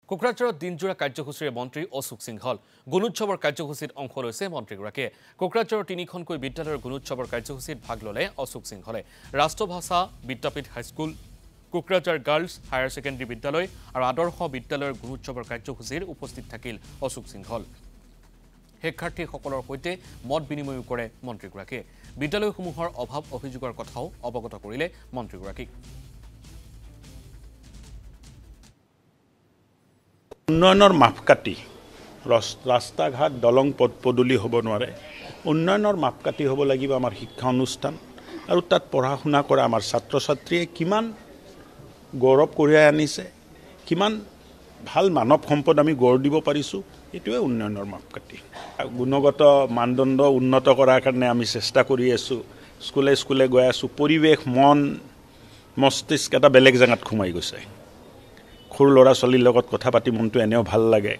কোকৰাঝাৰত দিনজোৰা কাৰ্যসূচীৰে মন্ত্ৰী অশোক সিংহল গুণোৎসৱৰ কাৰ্যসূচীত অংশ লৈছে মন্ত্ৰীগৰাকীয়ে কোকৰাঝাৰৰ তিনিখনকৈ বিদ্যালয়ৰ গুণোৎসৱৰ কাৰ্যসূচীত ভাগ ল'লে অশোক সিংহলে Rashtrabhasha Vidyapith high school Kokrajhar girls higher secondary Vidyalaya আৰু আদৰ্শ বিদ্যালয়ৰ গুণোৎসৱৰ কাৰ্যসূচীৰ উপস্থিত থাকিল অশোক সিংহল শিক্ষাৰ্থীসকলৰ সৈতে মত বিনিময় কৰে মন্ত্ৰীগৰাকীয়ে বিদ্যালয়সমূহৰ অভাৱ অভিযোগৰ কথাও অৱগত কৰিলে মন্ত্ৰীগৰাকীক উন্নয়নৰ মাপকাঠি ৰাস্তা ঘাট দলং পথ পদূলি হ'ব নোৱাৰে উন্নয়নৰ মাপকাঠি হ'ব লাগিব আমাৰ শিক্ষা অনুষ্ঠান আৰু তাত পঢ়া শুনা কৰা আমাৰ ছাত্ৰ ছাত্ৰীয়ে কিমান গৌৰৱ কঢ়িয়াই আনিছে কিমান ভাল মানৱ সম্পদ আমি গঢ় দিব পাৰিছোঁ এটোৱে উন্নয়নৰ মাপকাঠি গুণগত মানদণ্ড উন্নত কৰাৰ কাৰণে আমি চেষ্টা কৰি আছোঁ স্কুলে স্কুলে গৈ আছোঁ পৰিৱেশ মন মস্তিষ্ক এটা বেলেগ জাগাত ঘুমাই গৈছে সৰু ল'ৰা ছোৱালীৰ লগত কথা পাতি মনটো এনেও ভাল লাগে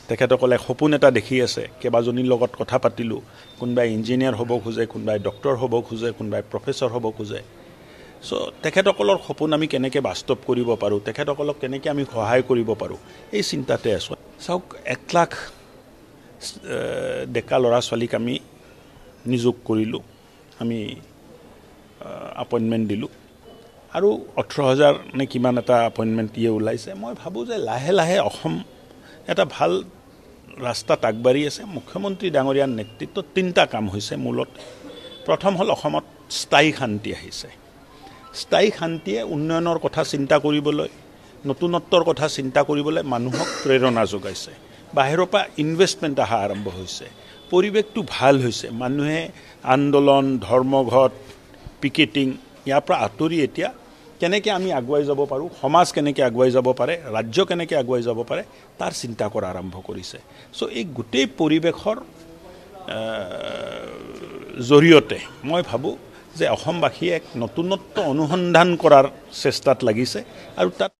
তেখেতসকলে সপোন এটা দেখি আছে কেইবাজনীৰ লগত কথা পাতিলোঁ কোনোবাই ইঞ্জিনিয়াৰ হ'ব খোজে কোনোবাই ডক্টৰ হ'ব খোজে কোনোবাই প্ৰফেচৰ হ'ব খোজে চ' তেখেতসকলৰ সপোন আমি কেনেকৈ বাস্তৱ কৰিব পাৰোঁ তেখেতসকলক কেনেকৈ আমি সহায় কৰিব পাৰোঁ এই চিন্তাতে আছোঁ চাওক 1 লাখ ডেকা ল'ৰা ছোৱালীক আমি নিযোগ কৰিলোঁ আমি আপইণ্টমেণ্ট দিলোঁ আৰু 18,000 নে কিমান এটা আপইণ্টমেণ্ট ওলাইছে মই ভাবোঁ যে লাহে লাহে অসম এটা ভাল ৰাস্তাত আগবাঢ়ি আছে মুখ্যমন্ত্ৰী ডাঙৰীয়াৰ নেতৃত্বত 3টা কাম হৈছে মূলত প্ৰথম হ'ল অসমত স্থায়ী শান্তি আহিছে স্থায়ী শান্তিয়ে উন্নয়নৰ কথা চিন্তা কৰিবলৈ নতুনত্বৰ কথা চিন্তা কৰিবলৈ মানুহক প্ৰেৰণা যোগাইছে বাহিৰৰ পৰা ইনভেষ্টমেণ্ট অহা আৰম্ভ হৈছে পৰিৱেশটো ভাল হৈছে মানুহে আন্দোলন ধৰ্মঘট পিকেটিং ইয়াৰ পৰা আঁতৰি এতিয়া কেনেকৈ আমি আগুৱাই যাব পাৰোঁ সমাজ কেনেকৈ আগুৱাই যাব পাৰে ৰাজ্য কেনেকৈ আগুৱাই যাব পাৰে তাৰ চিন্তা কৰা আৰম্ভ কৰিছে চ' এই গোটেই পৰিৱেশৰ জৰিয়তে মই ভাবোঁ যে অসমবাসীয়ে এক নতুনত্ব অনুসন্ধান কৰাৰ চেষ্টাত লাগিছে আৰু তাত